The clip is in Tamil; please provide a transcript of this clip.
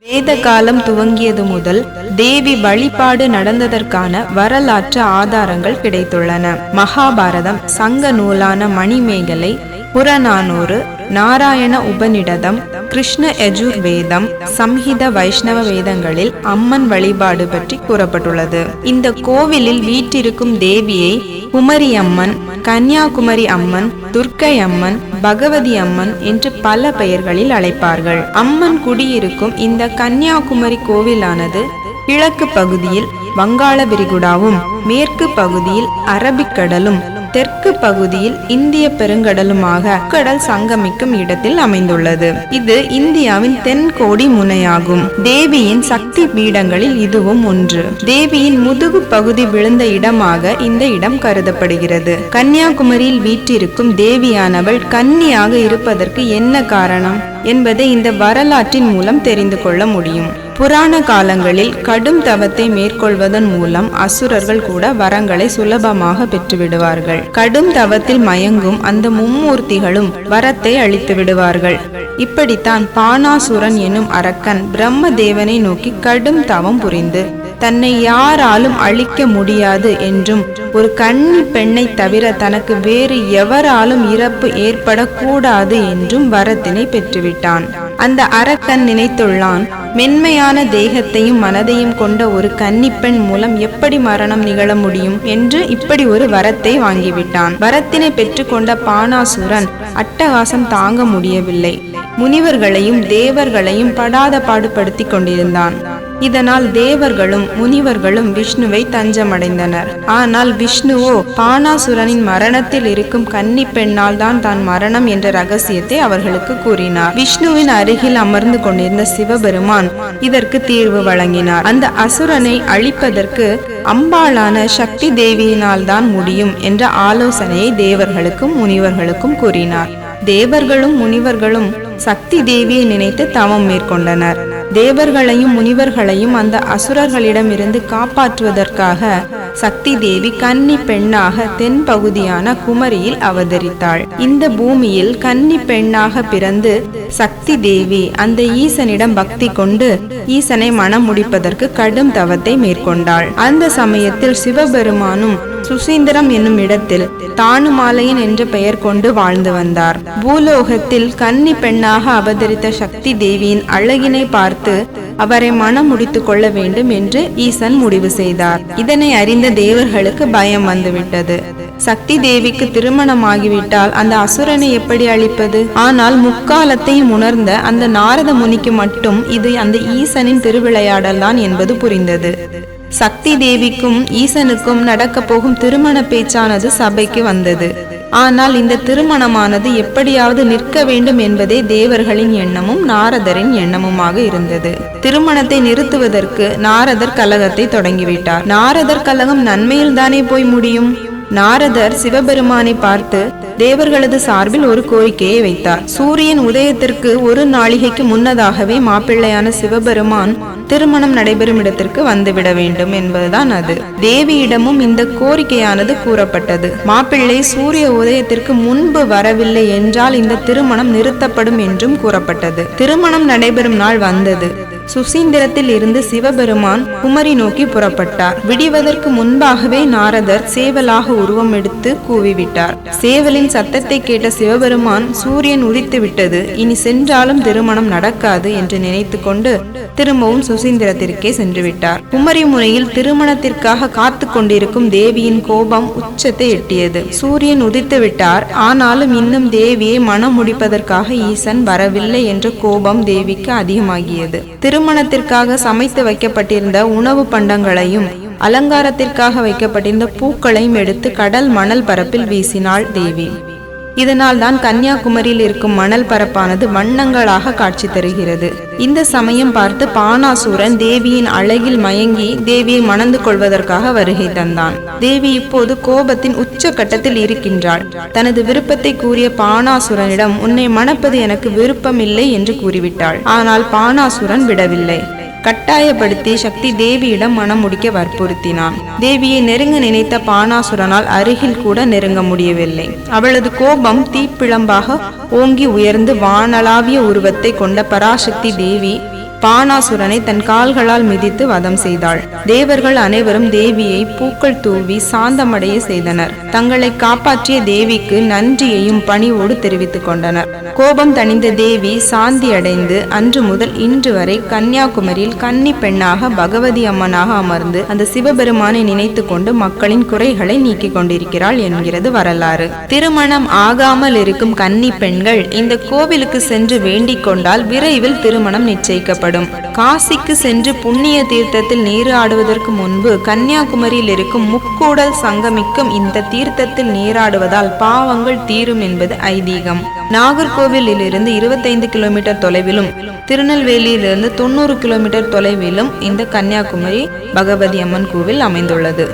வேத காலம் துவங்கியது முதல் தேவி வழிபாடு நடந்ததற்கான வரலாற்று ஆதாரங்கள் கிடைத்துள்ளன. மகாபாரதம், சங்க நூலான மணிமேகலை, புறநானூறு, நாராயண உபநிடதம், கிருஷ்ண யஜுர்வேதம், சம்ஹித வைஷ்ணவ வேதங்களில் அம்மன் வழிபாடு பற்றி கூறப்பட்டுள்ளது. இந்த கோவிலில் வீற்றிருக்கும் தேவியை குமரி அம்மன், கன்னியாகுமரி அம்மன், துர்க்கை அம்மன், பகவதி அம்மன் என்று பல பெயர்களில் அழைப்பார்கள். அம்மன் குடியிருக்கும் இந்த கன்னியாகுமரி கோவிலானது கிழக்கு பகுதியில் வங்காள விரிகுடாவும், மேற்கு பகுதியில் அரபிக்கடலும், தெற்கு பகுதியில் இந்திய பெருங்கடலுமாக கடல் சங்கமிக்கும் இடத்தில் அமைந்துள்ளது. இது இந்தியாவின் தென்கோடி முனையாகும். தேவியின் சக்தி பீடங்களில் இதுவும் ஒன்று. தேவியின் முதுகு பகுதி விழுந்த இடமாக இந்த இடம் கருதப்படுகிறது. கன்னியாகுமரியில் வீற்றிருக்கும் தேவியானவள் கன்னியாக இருப்பதற்கு என்ன காரணம் என்பதை இந்த வரலாற்றின் மூலம் தெரிந்து கொள்ள முடியும். புராண காலங்களில் கடும் தவத்தை மேற்கொள்வதன் மூலம் அசுரர்கள் கூட வரங்களை சுலபமாக பெற்றுவிடுவார்கள். கடும் தவத்தில் மயங்கும் அந்த மும்மூர்த்திகளும் வரத்தை அளித்து விடுவார்கள். இப்படித்தான் பானாசுரன் எனும் அரக்கன் பிரம்ம தேவனை நோக்கி கடும் தவம் புரிந்து தன்னை யாராலும் அழிக்க முடியாது என்றும் ஒரு கன்னி பெண்ணை தவிர தனக்கு வேறு எவராலும் இறப்பு ஏற்படக்கூடாது என்றும் வரத்தினை பெற்றுவிட்டான். அந்த அரக்கன் நினைத்துள்ளான், மென்மையான தேகத்தையும் மனதையும் கொண்ட ஒரு கன்னிப்பெண் மூலம் எப்படி மரணம் நிகழ முடியும் என்று இப்படி ஒரு வரத்தை வாங்கிவிட்டான். வரத்தினை பெற்றுக்கொண்ட பானாசுரன் அட்டகாசம் தாங்க முடியவில்லை. முனிவர்களையும் தேவர்களையும் படாத பாடுபடுத்தி கொண்டிருந்தான். இதனால் தேவர்களும் முனிவர்களும் விஷ்ணுவை தஞ்சமடைந்தனர். ஆனால் விஷ்ணுவோ பானாசுரனின் மரணத்தில் இருக்கும் கன்னி பெண்ணால் தான் மரணம் என்ற ரகசியத்தை அவர்களுக்கு கூறினார். விஷ்ணுவின் அருகில் அமர்ந்து கொண்டிருந்த சிவபெருமான் இதற்கு தீர்வு வழங்கினார். அந்த அசுரனை அழிப்பதற்கு அம்பாளான சக்தி தேவியினால் தான் முடியும் என்ற ஆலோசனையை தேவர்களுக்கும் முனிவர்களுக்கும் கூறினார். தேவர்களும் முனிவர்களும் சக்தி தேவியை நினைத்து தவம் மேற்கொண்டனர். தேவர்களையும் முனிவர்களையும் அந்த அசுரர்களிடமிருந்து காப்பாற்றுவதற்காக சக்தி தேவி கன்னி பெண்ணாக தென் பகுதியான குமரியில் அவதரித்தாள். இந்த பூமியில் கன்னி பெண்ணாக பிறந்து சக்தி தேவி அந்த ஈசனிடம் பக்தி கொண்டு ஈசனை மனம் முடிப்பதற்கு கடும் தவத்தை மேற்கொண்டாள். அந்த சமயத்தில் சிவபெருமானும் சுசீந்திரம் என்னும் இடத்தில் தானுமாலையன் என்ற பெயர் கொண்டு வாழ்ந்து வந்தார். பூலோகத்தில் கன்னி பெண்ணாக அவதரித்த சக்தி தேவியின் அழகினை பார்த்து அவரை மனம் முடித்து கொள்ள வேண்டும் என்று ஈசன் முடிவு செய்தார். இதனை அறிந்த தேவர்களுக்கு பயம் வந்துவிட்டது. சக்தி தேவிக்கு திருமணமாகிவிட்டால் அந்த அசுரனை எப்படி அழிப்பது? ஆனால் முக்காலத்தையும் உணர்ந்த அந்த நாரத முனிக்கு மட்டும் இது அந்த ஈசனின் திருவிளையாடல் தான் என்பது புரிந்தது. சக்தி தேவிக்கும் ஈசனுக்கும் நடக்க போகும் திருமண பேச்சானது சபைக்கு வந்தது. ஆனால் இந்த திருமணமானது எப்படியாவது நிற்க வேண்டும் என்பதே தேவர்களின் எண்ணமும் நாரதரின் எண்ணமுமாக இருந்தது. திருமணத்தை நிறுத்துவதற்கு நாரதர் கலகத்தை தொடங்கிவிட்டார். நாரதர் கலகம் நன்மையில் தானே போய் முடியும். நாரதர் சிவபெருமானை பார்த்து தேவர்களது சார்பில் ஒரு கோரிக்கையை வைத்தார். சூரியன் உதயத்திற்கு ஒரு நாளிகைக்கு முன்னதாகவே மாப்பிள்ளையான சிவபெருமான் திருமணம் நடைபெறும் இடத்திற்கு வந்துவிட வேண்டும் என்பதுதான் அது. தேவியிடமும் இந்த கோரிக்கையானது கூறப்பட்டது. மாப்பிள்ளை சூரிய உதயத்திற்கு முன்பு வரவில்லை என்றால் இந்த திருமணம் நிறுத்தப்படும் என்றும் கூறப்பட்டது. திருமணம் நடைபெறும் நாள் வந்தது. சுசீந்திரத்தில் இருந்து சிவபெருமான் குமரி நோக்கி புறப்பட்டார். விடிவதற்கு முன்பாகவே நாரதர் சேவலாக உருவம் எடுத்து கூவிவிட்டார். சேவலின் சத்தத்தை கேட்ட சிவபெருமான் சூரியன் உதித்து விட்டது, இனி சென்றாலும் திருமணம் நடக்காது என்று நினைத்து கொண்டு திரும்பவும் சுசீந்திரத்திற்கே சென்று விட்டார். குமரி முனையில் திருமணத்திற்காக காத்து கொண்டிருக்கும் தேவியின் கோபம் உச்சத்தை எட்டியது. சூரியன் உதித்து விட்டார், ஆனாலும் இன்னும் தேவியை மனம் முடிப்பதற்காக ஈசன் வரவில்லை என்ற கோபம் தேவிக்கு அதிகமாகியது. திருமணத்திற்காக சமைத்து வைக்கப்பட்டிருந்த உணவு பண்டங்களையும் அலங்காரத்திற்காக வைக்கப்பட்டிருந்த பூக்களையும் எடுத்து கடல் மணல் பரப்பில் வீசினாள் தேவி. இதனால் தான் கன்னியாகுமரியில் இருக்கும் மணல் பரப்பானது வண்ணங்களாக காட்சி தருகிறது. இந்த சமயம் பார்த்து பானாசுரன் தேவியின் அழகில் மயங்கி தேவியை மணந்து கொள்வதற்காக வருகை தந்தான். தேவி இப்போது கோபத்தின் உச்ச கட்டத்தில் இருக்கின்றாள். தனது விருப்பத்தை கூறிய பானாசுரனிடம் உன்னை மணப்பது எனக்கு விருப்பமில்லை என்று கூறிவிட்டாள். ஆனால் பானாசுரன் விடவில்லை. கட்டாயப்படுத்தி சக்தி தேவியிடம் மனம் முடிக்க வற்புறுத்தினான். தேவியை நெருங்க நினைத்த பானாசுரனால் அருகில் கூட நெருங்க முடியவில்லை. அவளது கோபம் தீப்பிழம்பாக ஓங்கி உயர்ந்து வானளாவிய உருவத்தை கொண்ட பராசக்தி தேவி பானாசுரனை தன் கால்களால் மிதித்து வதம் செய்தாள். தேவர்கள் அனைவரும் தேவியை பூக்கள் தூவி சாந்தமடைய செய்தனர். தங்களை காப்பாற்றிய தேவிக்கு நன்றியையும் பணிவோடு தெரிவித்துக் கொண்டனர். கோபம் தணிந்த தேவி சாந்தி அடைந்து அன்று முதல் இன்று வரை கன்னியாகுமரியில் கன்னி பெண்ணாக பகவதி அம்மனாக அமர்ந்து அந்த சிவபெருமானை நினைத்து கொண்டு மக்களின் குறைகளை நீக்கிக் கொண்டிருக்கிறாள் என்கிறது வரலாறு. திருமணம் ஆகாமல் இருக்கும் கன்னி பெண்கள் இந்த கோவிலுக்கு சென்று வேண்டிக் கொண்டால் விரைவில் திருமணம் நிச்சயிக்கப்படும். காசிக்கு சென்று புண்ணிய தீர்த்தத்தில் நீராடுவதற்கு முன்பு கன்னியாகுமரியில் இருக்கும் முக்கூடல் சங்கமிக்கும் இந்த தீர்த்தத்தில் நீராடுவதால் பாவங்கள் தீரும் என்பது ஐதீகம். நாகர்கோவிலில் இருந்து 25 கிலோமீட்டர் தொலைவிலும் திருநெல்வேலியிலிருந்து 90 கிலோமீட்டர் தொலைவிலும் இந்த கன்னியாகுமரி பகவதி அம்மன் கோவில் அமைந்துள்ளது.